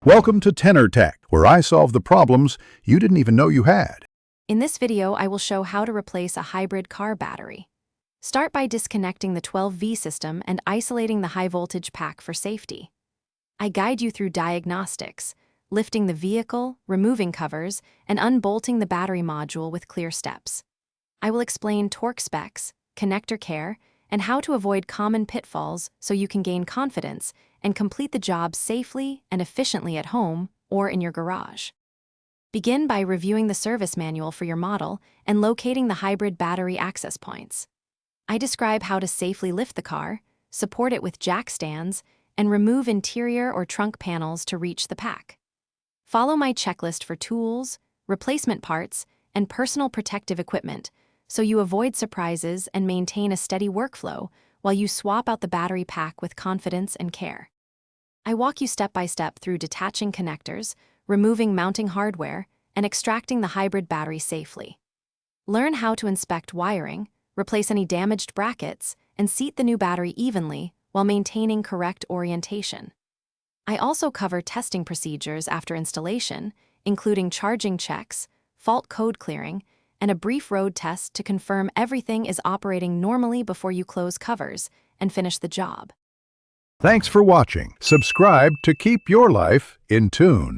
Welcome to Tenor Tech, where I solve the problems you didn't even know you had. In this video, I will show how to replace a hybrid car battery. Start by disconnecting the 12V system and isolating the high-voltage pack for safety. I guide you through diagnostics, lifting the vehicle, removing covers, and unbolting the battery module with clear steps. I will explain torque specs, connector care, and how to avoid common pitfalls so you can gain confidence and complete the job safely and efficiently at home or in your garage. Begin by reviewing the service manual for your model and locating the hybrid battery access points. I describe how to safely lift the car, support it with jack stands, and remove interior or trunk panels to reach the pack. Follow my checklist for tools, replacement parts, and personal protective equipment so you avoid surprises and maintain a steady workflow while you swap out the battery pack with confidence and care. I walk you step by step through detaching connectors, removing mounting hardware, and extracting the hybrid battery safely. Learn how to inspect wiring, replace any damaged brackets, and seat the new battery evenly while maintaining correct orientation. I also cover testing procedures after installation, including charging checks, fault code clearing, and a brief road test to confirm everything is operating normally before you close covers and finish the job. Thanks for watching. Subscribe to keep your life in tune.